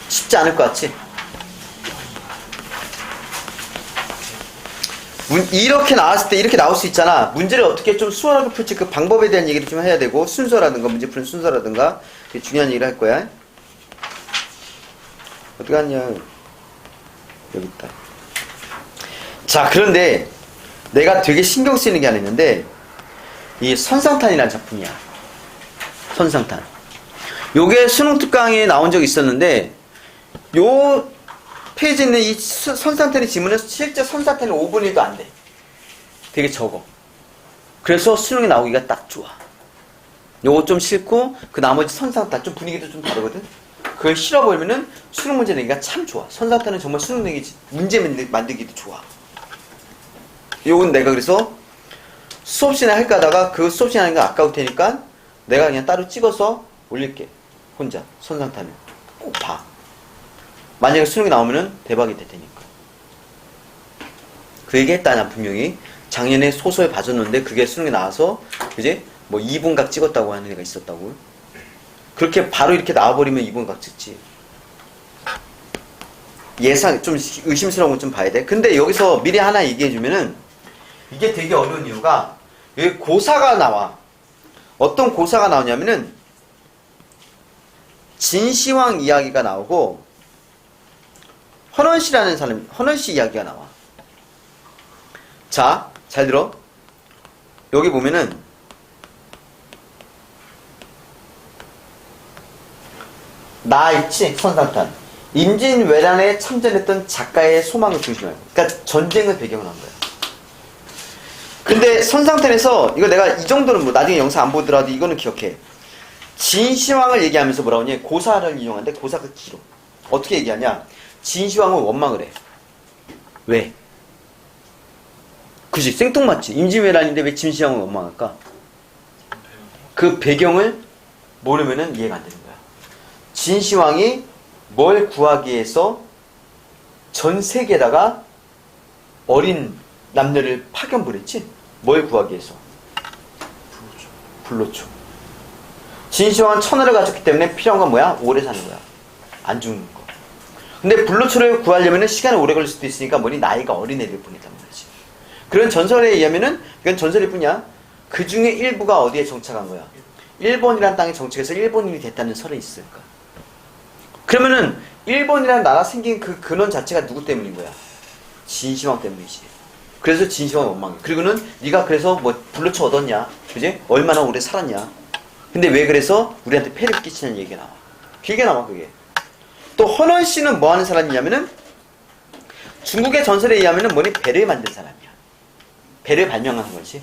쉽지 않을 것 같지? 이렇게 나왔을 때 이렇게 나올 수 있잖아. 문제를 어떻게 좀 수월하게 풀지 그 방법에 대한 얘기를 좀 해야 되고, 순서라든가 문제 푸는 순서라든가 되게 중요한 얘기를 할 거야. 어디 갔냐? 여기 있다. 자, 그런데 내가 되게 신경 쓰이는 게 하나 있는데, 이 선상탄이라는 작품이야. 선상탄. 요게 수능 특강에 나온 적이 있었는데, 요 페이지에 있는 이 선상탄의 지문은 실제 선상탄이 5분의 1도 안 돼. 되게 적어. 그래서 수능에 나오기가 딱 좋아. 요거 좀 싫고, 그 나머지 선상탄, 좀 분위기도 좀 다르거든? 그걸 실어버리면은 수능 문제 내기가 참 좋아. 선상탄은 정말 수능 내기, 문제 만들기도 좋아. 요건 내가 그래서 수업 시간에 할까 하다가 그 수업 시간에 하는 거 아까울 테니까 내가 그냥 따로 찍어서 올릴게. 혼자. 선상탄을. 꼭 봐. 만약에 수능이 나오면은 대박이 될 테니까. 그 얘기 했다, 난 분명히. 작년에 소설 봐줬는데 그게 수능에 나와서, 그지? 뭐 2분각 찍었다고 하는 애가 있었다고. 그렇게 바로 이렇게 나와버리면 2분각 찍지. 예상, 좀 의심스러운 건 좀 봐야 돼. 근데 여기서 미리 하나 얘기해주면은, 이게 되게 어려운 이유가, 여기 고사가 나와. 어떤 고사가 나오냐면은, 진시황 이야기가 나오고, 헌원씨라는 사람, 헌원씨 이야기가 나와. 자, 잘 들어. 여기 보면은, 나 있지? 선상탄. 임진왜란에 참전했던 작가의 소망을 중심으로. 그러니까 전쟁을 배경으로 한 거야. 근데 선상탄에서, 이거 내가 이 정도는 뭐 나중에 영상 안 보더라도 이거는 기억해. 진시황을 얘기하면서 뭐라고 하냐? 고사를 이용하는데 고사가 길어. 어떻게 얘기하냐? 진시황은 원망을 해. 왜? 그치, 생뚱맞지. 임진왜란인데 왜 진시황을 원망할까? 그 배경을 모르면은 이해가 안 되는 거야. 진시황이 뭘 구하기 위해서 전 세계에다가 어린 남녀를 파견 보냈지? 뭘 구하기 위해서? 불로초. 진시황은 천하를 가졌기 때문에 필요한 건 뭐야? 오래 사는 거야. 안 죽는 거. 근데 불로초를 구하려면 시간이 오래 걸릴 수도 있으니까 뭐니? 나이가 어린 애들 보냈단 말이지. 그런 전설에 의하면은, 이건 전설일 뿐이야. 그 중에 일부가 어디에 정착한 거야? 일본이란 땅에 정착해서 일본인이 됐다는 설이 있을까? 그러면은 일본이라는 나라 생긴 그 근원 자체가 누구 때문인 거야? 진시황 때문이지. 그래서 진시황 원망해. 그리고는 네가 그래서 뭐 불로초 얻었냐? 그지? 얼마나 오래 살았냐? 근데 왜 그래서 우리한테 폐를 끼치는 얘기가 나와. 길게 나와 그게. 또 헌원 씨는 뭐 하는 사람이냐면은 중국의 전설에 의하면은 뭐니? 배를 만든 사람이야. 배를 발명한 거지.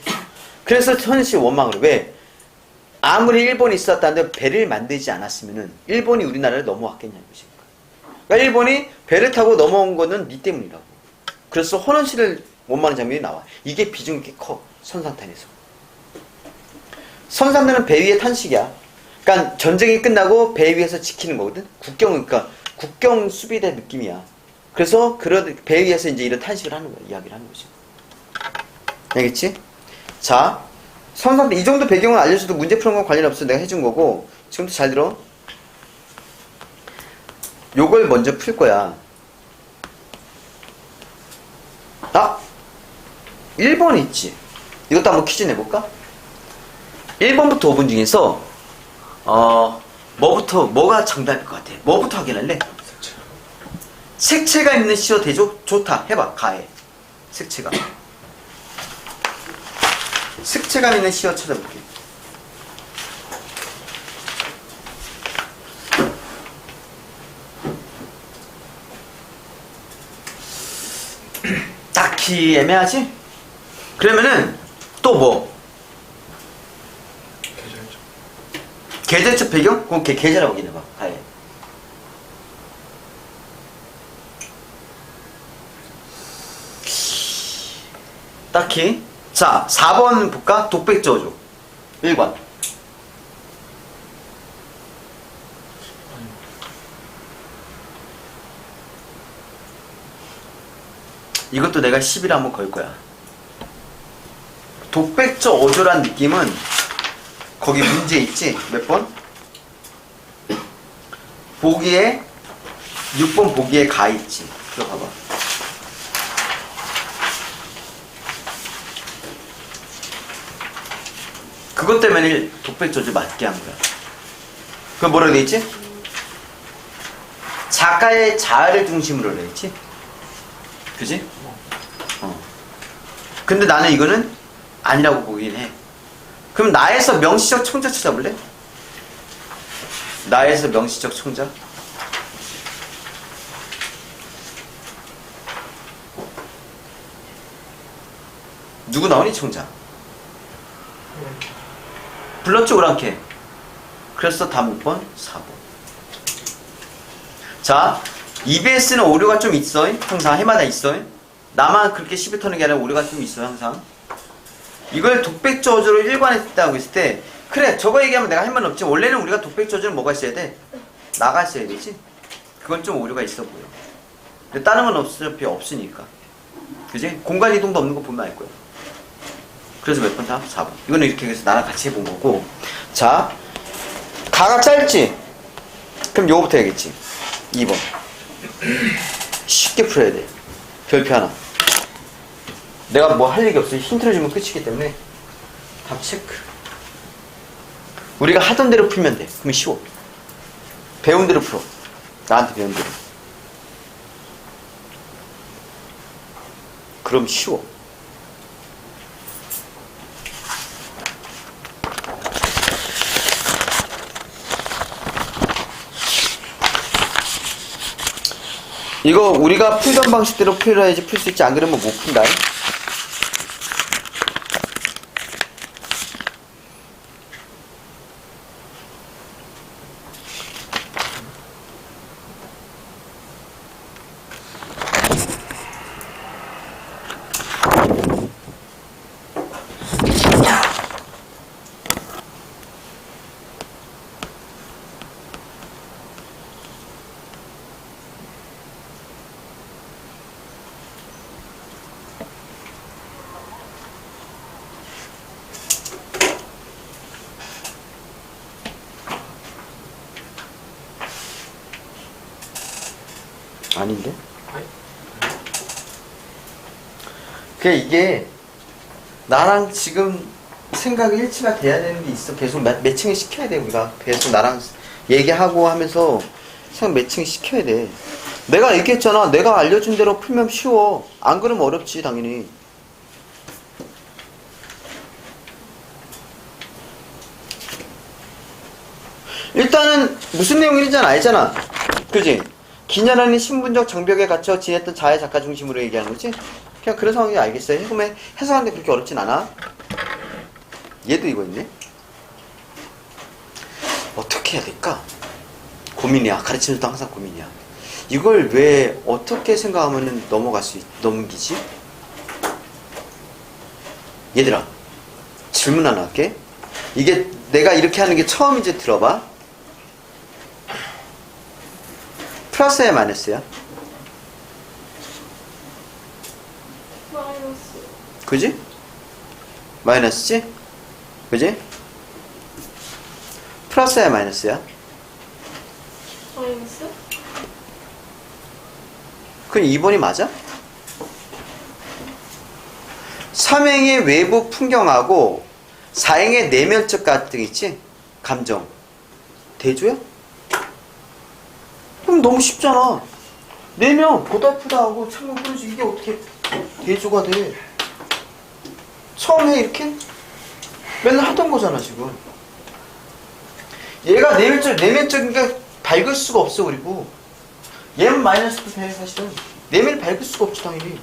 그래서 헌원 씨 원망을 해. 왜? 아무리 일본이 있었다는데 배를 만들지 않았으면은 일본이 우리나라를 넘어왔겠냐는 거지. 그러니까 일본이 배를 타고 넘어온 거는 니 때문이라고. 그래서 헌원 씨를 원망하는 장면이 나와. 이게 비중이 꽤 커. 선상탄에서. 선상탄은 배 위의 탄식이야. 그러니까 전쟁이 끝나고 배 위에서 지키는 거거든. 그러니까 국경 수비대 느낌이야. 그래서 배 위에서 이제 이런 탄식을 하는 거야. 이야기를 하는 거지. 알겠지? 자. 선상탄 이 정도 배경을 알려줘도 문제 푸는 건 관련 없어. 내가 해준 거고. 지금부터 잘 들어. 요걸 먼저 풀 거야. 아! 1번 있지. 이것도 한번 퀴즈 내볼까? 1번부터 5번 중에서 뭐가 정답일 것 같아? 뭐부터 확인할래? 색채가 있는 시어 대조? 좋다. 해봐. 가해. 색채가. 색채감 있는 시어 찾아볼게. 딱히 애매하지? 그러면은 또 뭐? 계절적 배경? 그럼 계절하고 확인해봐. 가해. 딱히. 자, 4번 볼까? 독백저조. 1번. 이것도 내가 10일 한번 걸 거야. 독백저 어조란 느낌은 거기 문제 있지? 몇 번? 보기에 6번 보기에 가 있지. 이거 봐봐. 그것 때문에 독백조절 맞게 한 거야. 그건 뭐라고 돼 있지? 작가의 자아를 중심으로 돼 있지? 그지? 근데 나는 이거는 아니라고 보긴 해. 그럼 나에서 명시적 청자 찾아볼래? 나에서 명시적 청자? 누구 나오니 청자? 불렀죠 오랑캐. 그래서 다음 6번 4번. 자, EBS는 오류가 좀 있어. 항상 해마다 있어. 나만 그렇게 시비 터는 게 아니라 오류가 좀 있어 항상. 이걸 독백저주로 일관했다고 했을 때 그래 저거 얘기하면 내가 할 말은 없지. 원래는 우리가 독백저주는 뭐가 있어야 돼? 나가 있어야 되지. 그건 좀 오류가 있어 보여. 근데 다른 건 어차피 없으니까. 그지? 공간 이동도 없는 거 보면 알 거야. 그래서 몇 번 다? 4번. 이거는 이렇게 해서 나랑 같이 해본 거고. 자, 가가 짧지? 그럼 요거부터 해야겠지. 2번. 쉽게 풀어야 돼. 별표 하나. 내가 뭐 할 얘기 없어. 힌트를 주면 끝이기 때문에 답 체크. 우리가 하던 대로 풀면 돼. 그러면 쉬워. 배운 대로 풀어. 나한테 배운 대로. 그럼 쉬워. 이거 우리가 풀던 방식대로 풀어야지 풀 수 있지. 안 그러면 못 푼다. 아닌데? 이게 나랑 지금 생각이 일치가 돼야 되는 게 있어. 계속 매칭을 시켜야 돼. 우리가 계속 나랑 얘기하고 하면서 생각 매칭을 시켜야 돼. 내가 얘기했잖아. 내가 알려준 대로 풀면 쉬워. 안 그러면 어렵지 당연히. 일단은 무슨 내용인지 알잖아. 그지? 기냐라는 신분적 장벽에 갇혀 지냈던 자의 작가 중심으로 얘기하는 거지? 그냥 그런 상황이 알겠어요. 해보면 해석하는데 그렇게 어렵진 않아. 얘도 이거 있네. 어떻게 해야 될까? 고민이야. 가르치는 것도 항상 고민이야. 이걸 왜 어떻게 생각하면 넘기지? 얘들아, 질문 하나 할게. 이게 내가 이렇게 하는 게 처음인지 들어봐. 플러스야 마이너스야? 마이너스. 그지? 마이너스지? 그지? 플러스야 마이너스야? 마이너스? 그럼 2번이 맞아? 삼행의 외부 풍경하고 사행의 내면적 갈등 있지? 감정 대조야? 그럼 너무 쉽잖아. 내면 고달프다 하고 창문 끊어지 이게 어떻게 대조가 돼? 처음에 이렇게 맨날 하던 거잖아 지금. 얘가 내면적이니까 밝을 수가 없어. 그리고 얘는 마이너스도 돼. 사실은 내면을 밝을 수가 없지 당연히.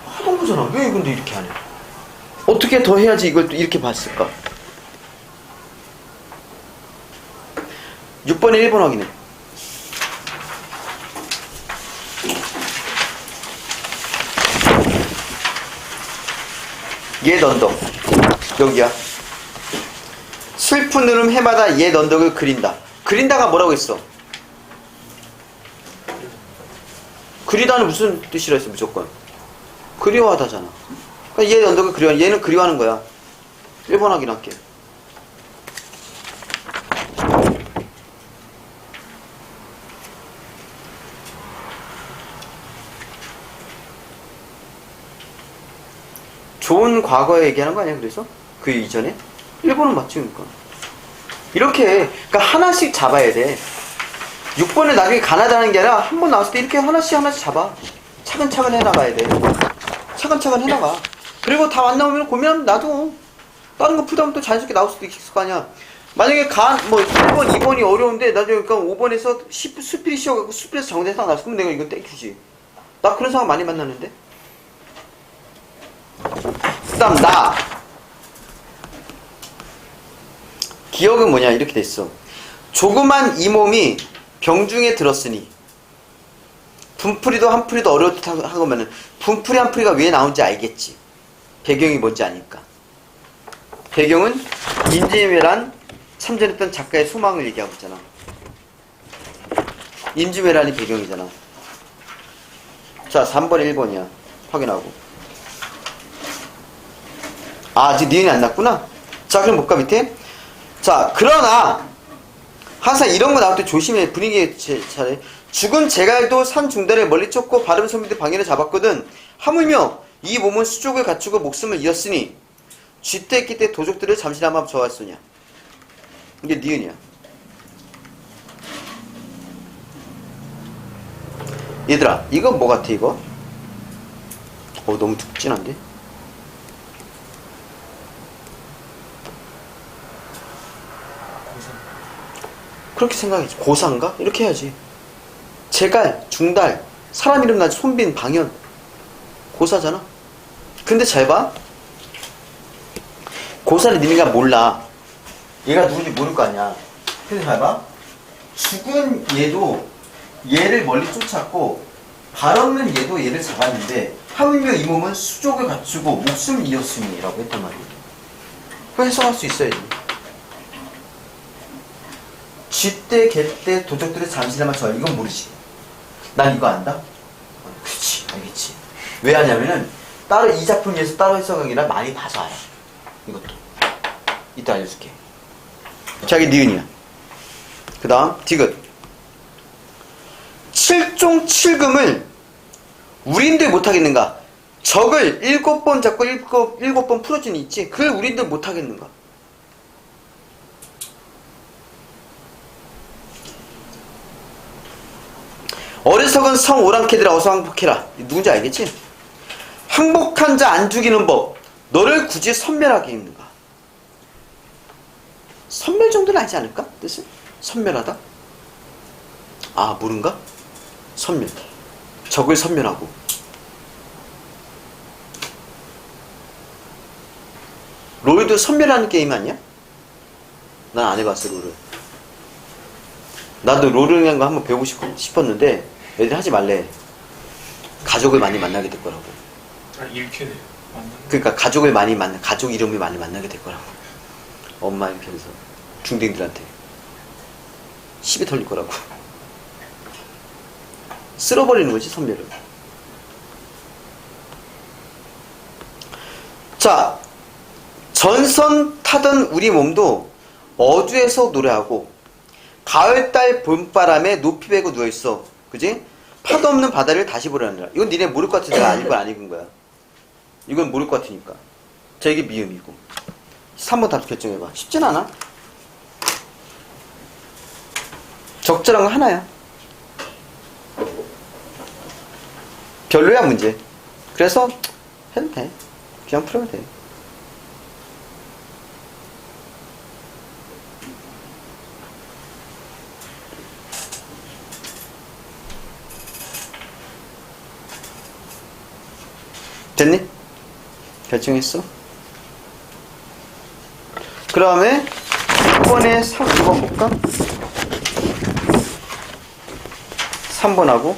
하던 거잖아. 왜 근데 이렇게 안 해? 어떻게 더 해야지 이걸 또 이렇게 봤을까? 6번에 1번 확인해. 옛 언덕 여기야. 슬픈 흐름 해마다 옛 언덕을 그린다. 그린다가 뭐라고 했어? 그리다는 무슨 뜻이라 했어? 무조건 그리워하다잖아. 그러니까 옛 언덕을 그리워. 얘는 그리워하는 거야. 1번 확인할게. 좋은 과거 얘기하는 거 아니야? 그래서 그 이전에 1번은 맞지. 그러니까 이렇게 그러니까 하나씩 잡아야 돼. 6번에 나중에 가나다는 게 아니라 한 번 나왔을 때 이렇게 하나씩 잡아. 차근차근 해나가야 돼. 차근차근 해나가. 그리고 다 안 나오면 고민하면 놔둬. 다른 거 풀다 보면 또 자연스럽게 나올 수도 있을 거 아니야. 만약에 1번, 2번이 어려운데 나중에 그러니까 5번에서 수필이 씌워갖고 수필에서 정대상 나왔어. 그럼 내가 이거 땡큐지. 나 그런 상황 많이 만나는데. 그 다음 기억은 뭐냐 이렇게 됐어. 조그만 이 몸이 병중에 들었으니 분풀이도 한풀이도 어려웠다 하면은 분풀이 한풀이가 왜 나온지 알겠지. 배경이 뭔지 아니까. 배경은 임진왜란 참전했던 작가의 소망을 얘기하고 있잖아. 임진왜란이 배경이잖아. 자, 3번 1번이야. 확인하고. 아직 니은이 안 났구나. 자, 그럼 볼까 밑에. 자, 그러나 항상 이런 거 나올 때 조심해. 분위기 잘해. 죽은 제갈도 산 중단에 멀리 쫓고 발음 선비들 방해를 잡았거든. 하물며 이 몸은 수족을 갖추고 목숨을 잃었으니 쥐때 있기 때 도적들을 잠시나마 저하였으냐. 이게 니은이야. 얘들아, 이건 뭐 같아 이거? 너무 진한데? 그렇게 생각해야지. 고사인가? 이렇게 해야지. 제갈, 중달, 사람 이름 나지. 손빈, 방현. 고사잖아. 근데 잘 봐. 고사를 니네가 몰라. 얘가 누군지 모를 거 아니야. 근데 잘 봐. 죽은 얘도 얘를 멀리 쫓았고 발 없는 얘도 얘를 잡았는데 하물며 이 몸은 수족을 갖추고 목숨을 잃었으니 라고 했단 말이야. 그거 해석할 수 있어야지. 쥐때, 개때, 도적들의 잠시나마 저 이건 모르지. 난 이거 안다? 그렇지, 알겠지. 왜 하냐면은 따로 이 작품에서 따로 해석하기라 많이 봐서 알아. 이것도 이따 알려줄게. 자기 니은이야. 그 다음 디귿. 7종 7금을 우린들 못하겠는가? 적을 7번 잡고 7번 풀어주니 있지. 그걸 우린들 못하겠는가? 어리석은 성 오랑캐들아 어서 항복해라. 누군지 알겠지? 항복한 자 안 죽이는 법. 너를 굳이 선멸하게 했는가? 선멸 정도는 아니지 않을까? 뜻은? 선멸하다? 아, 모른가? 선멸. 적을 선멸하고. 롤도 선멸하는 게임 아니야? 난 안 해봤어, 롤을. 나도 롤이라는 거 한번 배우고 싶었는데 애들 하지 말래. 가족을 많이 만나게 될 거라고. 이렇게 돼요. 그러니까 가족을 많이 가족 이름을 많이 만나게 될 거라고. 엄마 이렇게 해서 중딩들한테 시비 털릴 거라고. 쓸어버리는 거지, 선멸을. 자, 전선 타던 우리 몸도 어두에서 노래하고 가을달 봄바람에 높이 베고 누워있어. 그지? 파도 없는 바다를 다시 보려느라. 이건 니네 모를 것 같아서 안 읽은 안 읽은 거야. 이건 모를 것 같으니까. 자, 이게 미음이고. 3번 답 결정해봐. 쉽진 않아. 적절한 거 하나야. 별로야, 문제. 그래서 해도 돼. 그냥 풀어도 돼. 됐니? 결정했어? 그 다음에 6번에 2번 볼까? 3번하고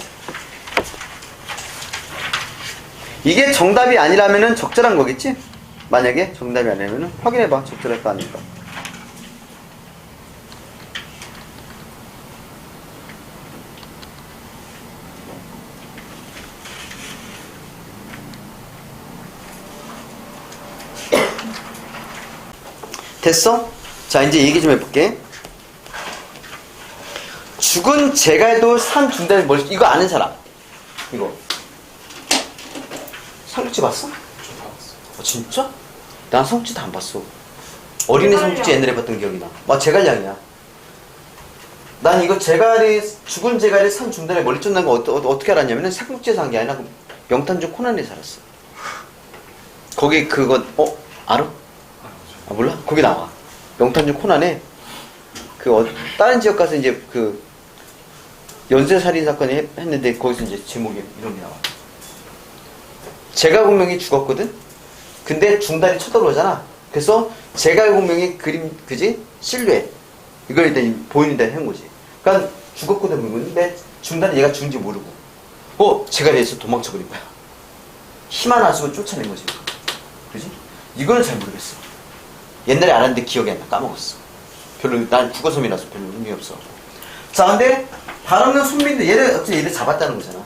이게 정답이 아니라면은 적절한 거겠지? 만약에 정답이 아니라면은 확인해봐. 적절할까 아닐까. 됐어? 자, 이제 얘기 좀 해볼게. 죽은 제갈도 산 중단에 멀리. 이거 아는 사람? 이거 삼국지 봤어? 저 다 봤어요. 진짜? 난 성지도 안 봤어. 어린이 성지 옛날에 봤던 기억이 나. 와, 제갈량이야. 난 이거 죽은 제갈이 산 중단에 멀리 쫓는 거 어떻게 알았냐면은 삼국지에서 한 게 아니라 명탄중 코난에 살았어. 거기 알아? 아, 몰라? 거기 나와. 명탄중 코난에 다른 지역 가서 이제 연쇄살인 사건이 했는데 거기서 이제 제목이 이런 게 나와. 제갈공명이 죽었거든? 근데 중단이 쳐들어오잖아. 그래서 제갈공명의 그림, 그지? 실루엣. 이걸 일단 보이는 데는 한 거지. 그러니까 죽었거든, 근데 중단이 얘가 죽은지 모르고. 제갈에서 도망쳐버린 거야. 힘 하나 쓰고 쫓아낸 거지. 그지? 이거는 잘 모르겠어. 옛날에 알았는데 기억이 안 나. 까먹었어. 난 국어섬이라서 별로 의미 없어. 자, 근데 다른 손민들, 얘를 잡았다는 거잖아.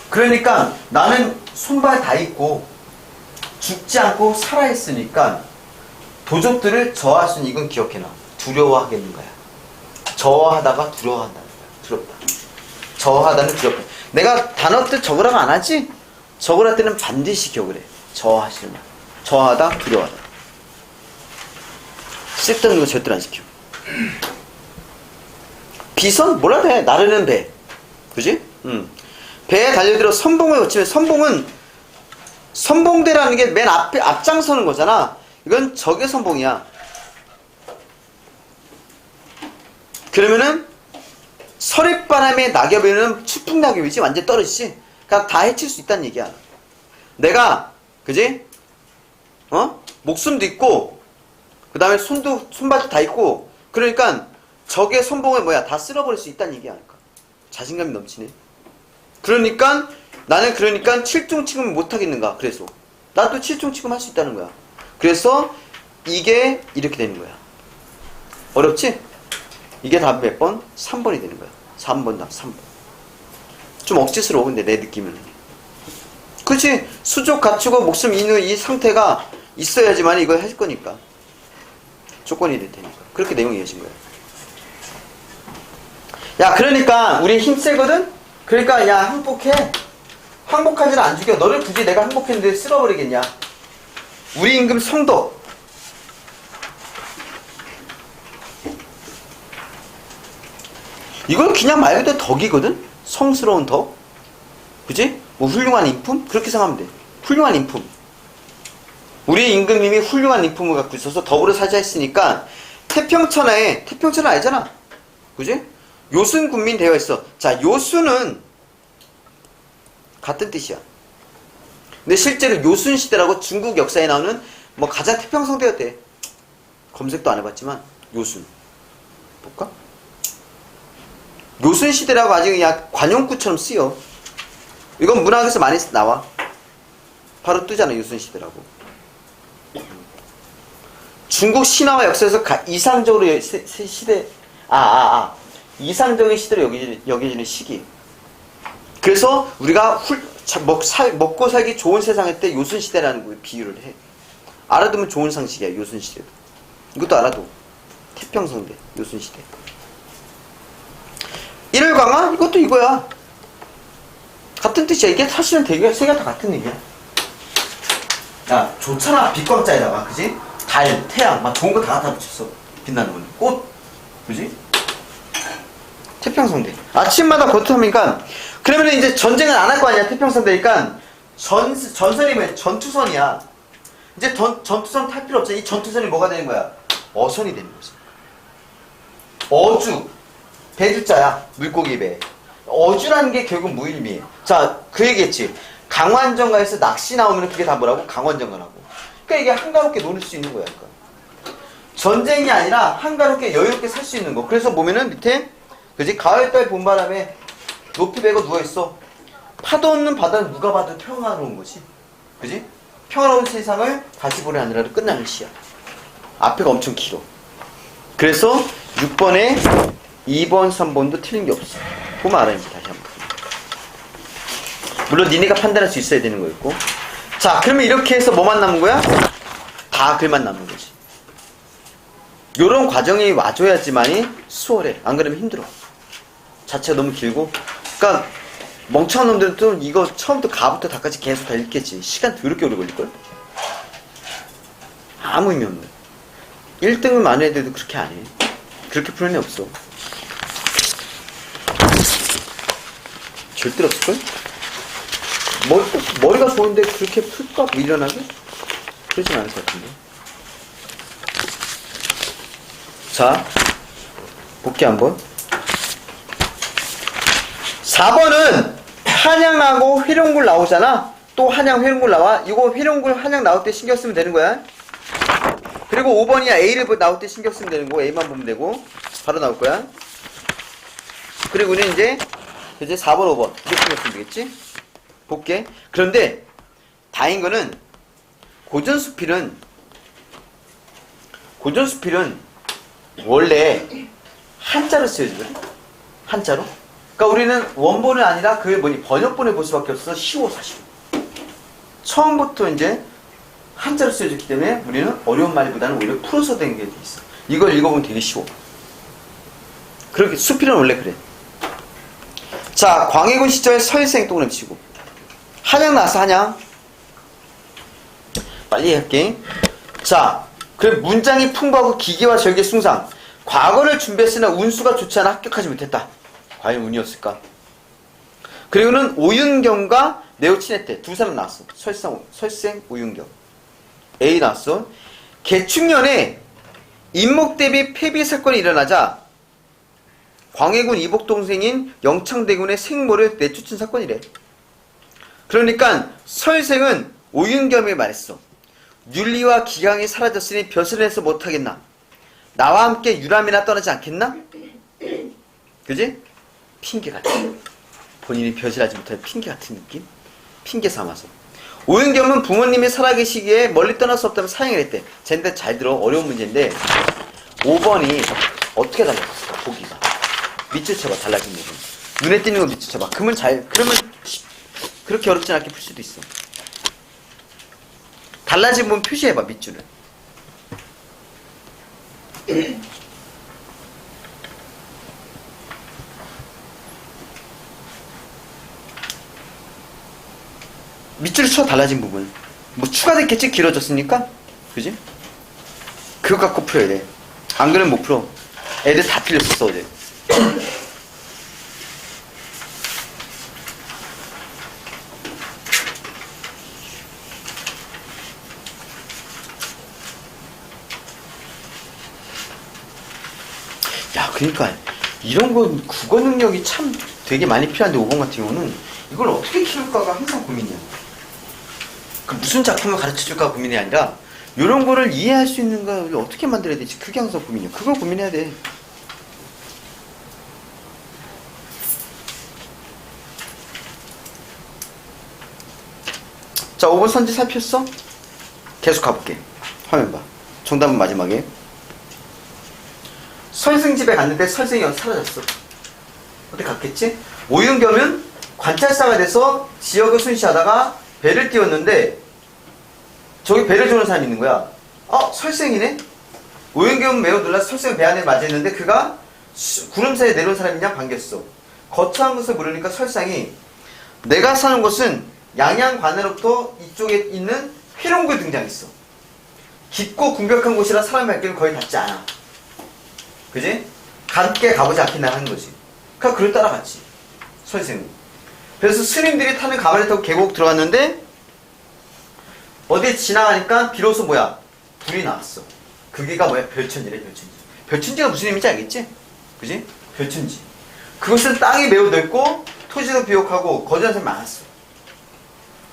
그러니까 나는 손발 다 있고 죽지 않고 살아있으니까 도적들을 저어할 수 있는, 이건 기억해놔. 두려워하겠는 거야. 저어하다가 두려워한다는 거야. 두렵다. 저어하다는 두렵다. 내가 단어들 적으라고 안 하지? 적으라 때는 반드시 기억을 해. 저어하시는 말. 저어하다, 두려워하다. 쓸데없는 거 절대로 안 시켜. 비선? 뭐라 돼? 나르는 배. 그지? 배에 달려들어 선봉을 거치면, 선봉대라는 게 맨 앞장서는 거잖아. 이건 적의 선봉이야. 그러면은 서릿바람에 낙엽에는 추풍 낙엽이지, 완전 떨어지지. 그러니까 다 해칠 수 있다는 얘기야. 내가, 그지? 목숨도 있고, 그 다음에 손발도 다 있고, 그러니까 적의 선봉을 다 쓸어버릴 수 있다는 얘기야. 그러니까. 자신감이 넘치네. 그러니까 나는 칠중치금을 못하겠는가. 그래서 나도 칠중치금 할 수 있다는 거야. 그래서 이게 이렇게 되는 거야. 어렵지? 이게 답 몇 번? 3번이 되는 거야. 3번 답 3번. 좀 억지스러워, 근데 내 느낌은. 그렇지? 수족 갖추고 목숨 있는 이 상태가 있어야지만 이걸 할 거니까. 조건이 될 테니까. 그렇게 내용이 이어진 거야. 야, 그러니까 우리 힘세거든? 그러니까 야, 항복해. 항복하지는 안 죽여. 너를 굳이 내가 항복했는데 쓸어버리겠냐. 우리 임금 성덕. 이건 그냥 말 그대로 덕이거든? 성스러운 덕. 그지? 훌륭한 인품? 그렇게 생각하면 돼. 훌륭한 인품. 우리 임금님이 훌륭한 인품을 갖고 있어서 덕으로 사자했으니까 태평천하에, 태평천하 알잖아. 그지? 요순 군민 되어 있어. 자, 요순은 같은 뜻이야. 근데 실제로 요순 시대라고 중국 역사에 나오는 가장 태평성대였대. 검색도 안 해봤지만 요순 볼까? 요순 시대라고 아직 그냥 관용구처럼 쓰여. 이건 문학에서 많이 나와. 바로 뜨잖아, 요순 시대라고. 중국 신화와 역사에서 이상적으로 시대 이상적인 시대로 여겨지는 시기. 그래서 우리가 먹고 살기 좋은 세상일 때 요순시대라는 걸 비유를 해. 알아두면 좋은 상식이야, 요순시대도. 이것도 알아도. 태평성대, 요순시대. 일월강화? 이것도 이거야. 같은 뜻이야. 이게 사실은 되게 세 개 다 같은 얘기야. 야, 좋잖아, 빛광자에다가, 그지? 달, 태양, 막 좋은 거 다 갖다 붙였어. 빛나는 거는. 꽃, 그지? 태평성대. 아침마다 거투하니까, 그러면 이제 전쟁을 안 할 거 아니야, 태평성대니까. 전선이면 전투선이야. 이제 전투선 탈 필요 없잖아. 이 전투선이 뭐가 되는 거야? 어선이 되는 거지. 어주. 배주자야. 물고기 배. 어주라는 게 결국 무일미해. 자, 그 얘기했지. 강원정가에서 낚시 나오면 그게 다 뭐라고? 강원정가라고. 그러니까 이게 한가롭게 놀 수 있는 거야. 그러니까. 전쟁이 아니라 한가롭게 여유롭게 살 수 있는 거. 그래서 보면은 밑에, 그지? 가을달 봄바람에 높이 베고 누워있어. 파도 없는 바다는 누가 봐도 평화로운 거지. 그지? 평화로운 세상을 다시 보려 하느라도 끝나는 시야. 앞에가 엄청 길어. 그래서 6번에 2번, 3번도 틀린 게 없어. 보면 알아야지, 다시 한 번. 물론 니네가 판단할 수 있어야 되는 거였고. 자, 그러면 이렇게 해서 뭐만 남은 거야? 다 글만 남은 거지. 요런 과정이 와줘야지만이 수월해. 안 그러면 힘들어. 자체가 너무 길고. 그러니까 멍청한 놈들은 또 이거 처음부터 가부터 다까지 계속 다 읽겠지. 시간 더럽게 오래 걸릴걸? 아무 의미 없는. 1등은 많은 애들도 그렇게 안 해. 그렇게 푸는 애 없어. 절대 없을걸? 머리가 좋은데 그렇게 풀까? 미련하게? 그러진 않을 것 같은데. 자, 볼게 한번. 4번은 한양하고 회룡굴 나오잖아. 또 한양 회룡굴 나와. 이거 회룡굴 한양 나올 때 신경 쓰면 되는 거야. 그리고 5번이야. A를 나올 때 신경 쓰면 되는 거고 A만 보면 되고 바로 나올 거야. 그리고 우리는 이제 4번, 5번 이렇게 신경 쓰면 되겠지? 볼게. 그런데 다행인 거는 고전수필은 원래 한자로 쓰여지거든. 한자로. 그러니까 우리는 원본이 아니라 그 번역본을 볼 수밖에 없어. 쉬워 사실. 처음부터 이제 한자로 쓰여졌기 때문에 우리는 어려운 말보다는 오히려 풀어서 된 게 있어. 이걸 읽어보면 되게 쉬워. 그렇게 수필은 원래 그래. 자, 광해군 시절 서일생 동그라미 치고 한양 나왔어. 한양. 빨리 할게. 자, 그래 문장이 풍부하고 기계와 절개 숭상. 과거를 준비했으나 운수가 좋지 않아 합격하지 못했다. 과연 운이었을까? 그리고는 오윤경과 매우 친했대. 두 사람 나왔어. 설생 오윤경. A 나왔어. 개축년에 임목대비 폐비 사건이 일어나자 광해군 이복 동생인 영창대군의 생모를 내쫓은 사건이래. 그러니까 설생은 오윤겸이 말했어. 윤리와 기강이 사라졌으니 벼슬을 해서 못하겠나? 나와 함께 유람이나 떠나지 않겠나? 그지? 핑계 같은. 본인이 벼슬하지 못할 핑계 같은 느낌? 핑계 삼아서. 오윤겸은 부모님이 살아계시기에 멀리 떠날 수 없다면 사양을 했대. 쟤인데 잘 들어. 어려운 문제인데 5번이 어떻게 달라졌을까? 보기가. 밑줄 쳐봐. 달라진 부분. 눈에 띄는 거 밑줄 쳐봐. 그러면 그렇게 어렵진 않게 풀 수도 있어. 달라진 부분 표시해봐. 밑줄을. 밑줄을 쳐. 달라진 부분. 뭐 추가됐겠지? 길어졌으니까. 그지? 그거 갖고 풀어야 돼. 안 그러면 못 풀어. 애들 다 틀렸었어 어제. 야, 그러니까 이런 건 국어 능력이 참 되게 많이 필요한데 5번 같은 경우는 이걸 어떻게 키울까가 항상 고민이야. 그 무슨 작품을 가르쳐줄까 고민이 아니라 이런 거를 이해할 수 있는 걸 어떻게 만들어야 되지? 그게 항상 고민이야. 그걸 고민해야 돼. 자, 5번 선지 살폈어? 계속 가볼게. 화면 봐. 정답은 마지막에. 설생 집에 갔는데 설생이 사라졌어. 어디 갔겠지? 오윤겸은 관찰사가 돼서 지역을 순시하다가 배를 띄웠는데 저기 배를 주는 사람이 있는 거야. 설생이네? 오윤겸은 매우 놀라 설생 배 안에 맞이했는데 그가 구름 사이에 내려온 사람이냐 반겼어. 거처한 것을 모르니까 설상이 내가 사는 곳은 양양관으로부터 이쪽에 있는 회룡굴 등장했어. 깊고 궁벽한 곳이라 사람의 발길은 거의 닿지 않아. 그지? 함께 가보지 않겠나 하는 거지. 그러니까 그를 따라갔지. 설생은. 그래서 스님들이 타는 가마를 타고 계곡 들어갔는데 어디에 지나가니까 비로소 뭐야? 불이 나왔어. 그게가 뭐야? 별천지래. 별천지. 별천지가 무슨 의미인지 알겠지? 그지? 별천지. 그것은 땅이 매우 넓고 토지도 비옥하고 거주하는 사람이 많았어.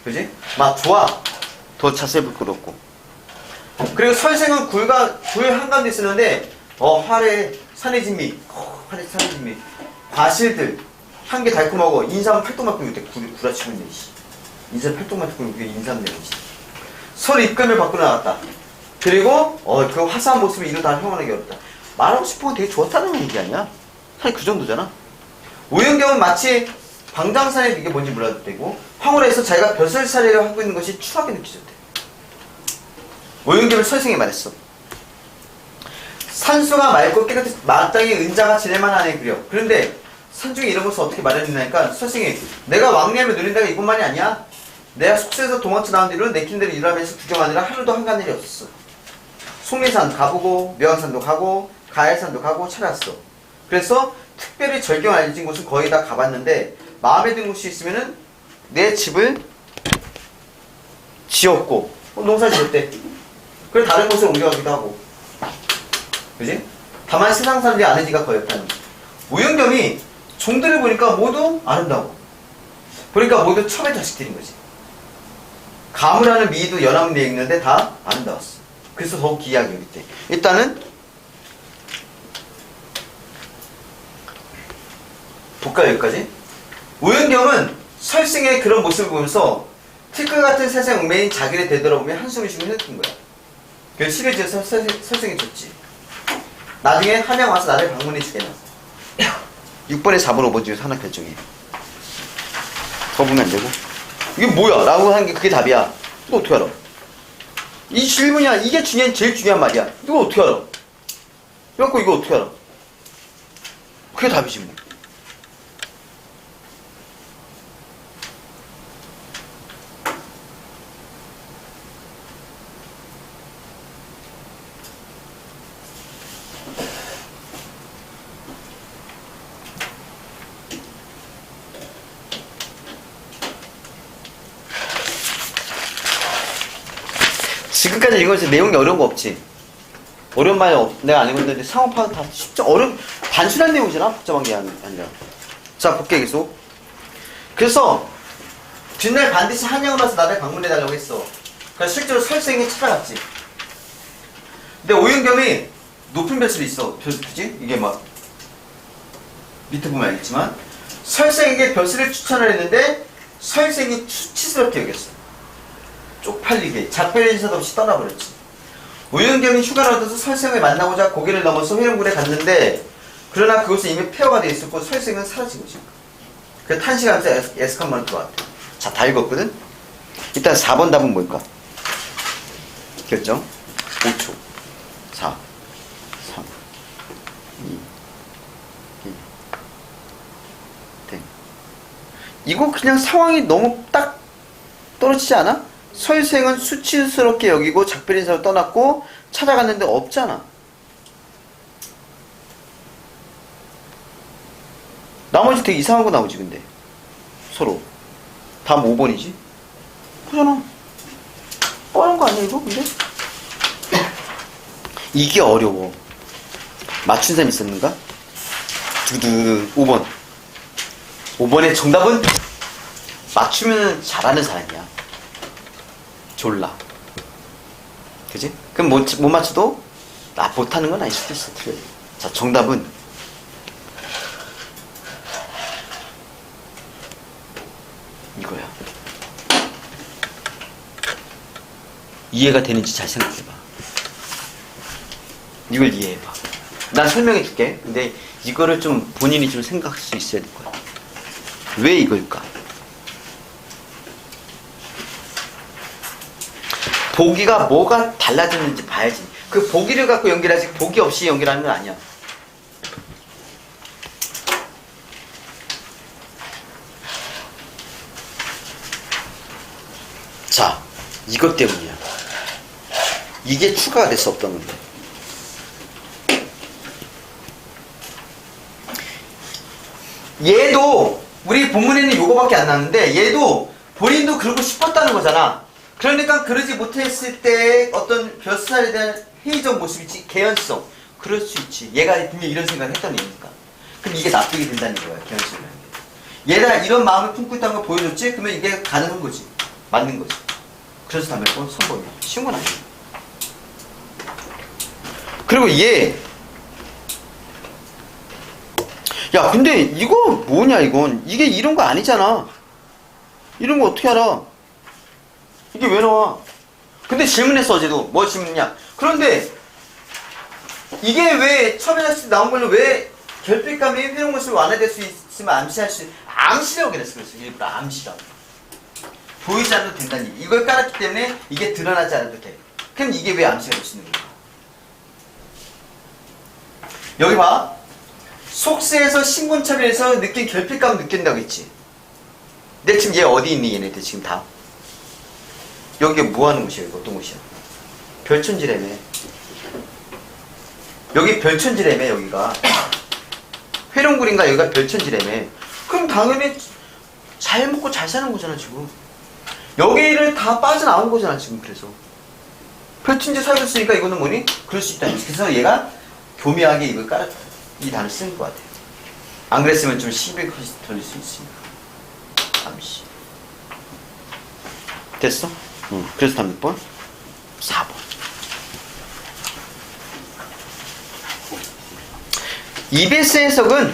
그지? 막 좋아. 더 자세히 부끄럽고. 그리고 설생은 굴 한가운데 있었는데 화래 산의 진미, 화래 산의 진미, 과실들, 향기 달콤하고 인삼 팔뚝만큼 이때 구라치고 있네. 인삼 팔뚝만큼 이게 인삼 내는 서로 입금을 받고 나갔다. 그리고 그 화사한 모습을 이루 다 형언하기 어렵다. 말하고 싶은 건 되게 좋았다는 얘기 아니야? 사실 그 정도잖아. 오윤경은 마치 방장산에 이게 뭔지 몰라도 되고 황홀해서 자기가 벼슬살이를 하고 있는 것이 추하게 느껴졌대. 오윤경은 설생이 말했어. 산수가 맑고 깨끗이 마땅히 은자가 지낼만 하네 그려. 그런데 산중에 이런 것을 어떻게 마련했냐니까 선생님 내가 왕래하며 누린다가 이것만이 아니야. 내가 숙소에서 도망쳐 나온 뒤로는 내킨 대로 일하면서 구경하느라 하루도 한간 일이 없었어. 속리산 가보고 명산도 가고 가야산도 가고 찾았어. 그래서 특별히 절경 알려진 곳은 거의 다 가봤는데 마음에 드는 곳이 있으면은 내 집을 지었고 농사 지었대. 그래 다른 곳에 옮겨가기도 하고. 그지? 다만 세상 사람들이 아는 지가 거의 없다는 거지. 오영겸이 종들을 보니까 모두 아름다워. 그러니까 모두 첩의 자식들인 거지. 가물하는 미도 연합리에 있는데 다 아름다웠어. 그래서 더욱 귀하게 여겼대. 일단은 볼까요 여기까지? 오영겸은 설생의 그런 모습을 보면서 틀과 같은 세상 웅매인 자기를 되돌아보며 한숨을 쉬며 흐느낀 거야. 그래서 시를 지어서 설생이 줬지. 나중에 한양 와서 나를 방문해 주게 해놨어. 6번에 4번 5번 중에서 하나 결정해. 더 보면 안 되고. 이게 뭐야? 라고 하는 게 그게 답이야. 이거 어떻게 알아? 이 질문이야. 이게 제일 중요한 말이야. 이거 어떻게 알아? 그래갖고 이거 어떻게 알아? 그게 답이지 뭐. 지금까지 읽어서 내용이 어려운 거 없지? 어려운 말이 내가 안 읽었는데 상호 파악 다 쉽죠? 단순한 내용이잖아? 복잡한 게 아니라. 자, 볼게 계속. 그래서 뒷날 반드시 한양으로 와서 나를 방문해달라고 했어. 그래서 실제로 설생이 찾아갔지. 근데 오영겸이 높은 벼슬이 있어. 그지? 이게 막 밑에 보면 알겠지만 설생에게 벼슬을 추천을 했는데 설생이 수치스럽게 여겼어. 쪽팔리게 작별 인사도 없이 떠나버렸지. 오영겸이 휴가를 얻어서 설생을 만나고자 고개를 넘어서 회령굴에 갔는데 그러나 그곳은 이미 폐허가 되어 있었고 설생은 사라진 거지. 그래서 탄식하면서 에스컨만으로 들어왔대. 자, 다 읽었거든? 일단 4번 답은 뭘까? 결정. 5초. 4 3 2 1 땡. 이거 그냥 상황이 너무 딱 떨어지지 않아? 설생은 수치스럽게 여기고 작별 인사로 떠났고 찾아갔는데 없잖아. 나머지 되게 이상한 거 나오지 근데 서로 다음 5번이지? 그잖아. 뻔한 거 아니야 이거 근데? 이게 어려워. 맞춘 사람 있었는가? 두두 5번 5번의 정답은 맞추면 잘하는 사람이야. 졸라. 그지? 그럼 못 맞춰도 나 못하는 건 아닐 수도 있어. 틀려. 자, 정답은 이거야. 이해가 되는지 잘 생각해봐. 이걸 이해해봐. 난 설명해줄게. 근데 이거를 좀 본인이 좀 생각할 수 있어야 될 거야. 왜 이걸까? 보기가 뭐가 달라졌는지 봐야지. 그 보기를 갖고 연결하지 보기 없이 연결하는 건 아니야. 자, 이것 때문이야. 이게 추가가 될 수 없던 건데. 얘도 우리 본문에는 요거밖에 안 나왔는데 얘도 본인도 그러고 싶었다는 거잖아. 그러니까 그러지 못했을 때 어떤 벼슬에 대한 회의적 모습이지. 개연성. 그럴 수 있지. 얘가 분명히 이런 생각을 했던 얘기니까. 그럼 이게 납득이 된다는 거야. 개연성이라는 게. 얘가 이런 마음을 품고 있다는 걸 보여줬지? 그러면 이게 가능한 거지. 맞는 거지. 그래서 다 몇 번 선범이야. 쉬운 건 아니야. 그리고 얘 야 근데 이거 뭐냐 이건. 이게 이런 거 아니잖아. 이런 거 어떻게 알아? 이게 왜 나와? 근데 질문했어 어제도. 뭐 질문이냐? 그런데 이게 왜 처음에 나온 걸로 왜 결핍감이 회용 모습을 완화될 수 있으면 암시할 수 암시라고 그랬어. 그래서 일부러 암시라고. 보이지 않아도 된다는 얘기. 이걸 깔았기 때문에 이게 드러나지 않아도 돼. 그럼 이게 왜 암시가 될 수 있는 거야? 여기 봐. 속세에서 신분차별에서 느낀 결핍감을 느낀다고 했지. 근데 지금 얘 어디 있니 얘네들 지금 다. 여기 뭐 하는 곳이야? 이거 어떤 곳이야? 별천지래매. 여기 별천지래매 여기가. 회룡굴인가 여기가 별천지래매. 그럼 당연히 잘 먹고 잘 사는 거잖아 지금. 여기를 다 빠져나온 거잖아 지금. 그래서 별천지 살고 있으니까 이거는 뭐니? 그럴 수 있다. 그래서 얘가 교묘하게 이걸 이 단어를 쓴 것 같아요. 안 그랬으면 좀 시비를 돌릴 수 있으니까. 잠시. 됐어? 응. 그래서 다음 몇 번? 4번. EBS 해석은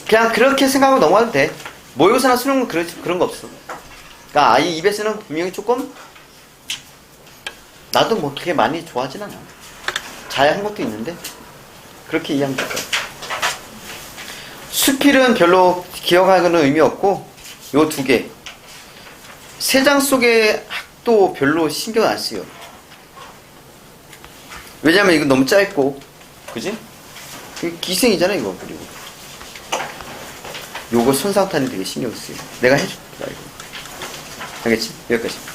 그냥 그렇게 생각하고 넘어가도 돼. 모의고사나 수능은 그런 거 없어. 그러니까 이 EBS는 분명히 조금 나도 뭐 그렇게 많이 좋아하진 않아. 잘한 것도 있는데 그렇게 이해하면 될 거야. 수필은 별로 기억하기는 의미 없고 요 두 개. 세 장 속의 학도 별로 신경 안 쓰여. 왜냐면 이거 너무 짧고, 그지? 이거 기생이잖아 이거. 그리고 요거 손상탄이 되게 신경 쓰여. 내가 해줄게. 알겠지? 여기까지.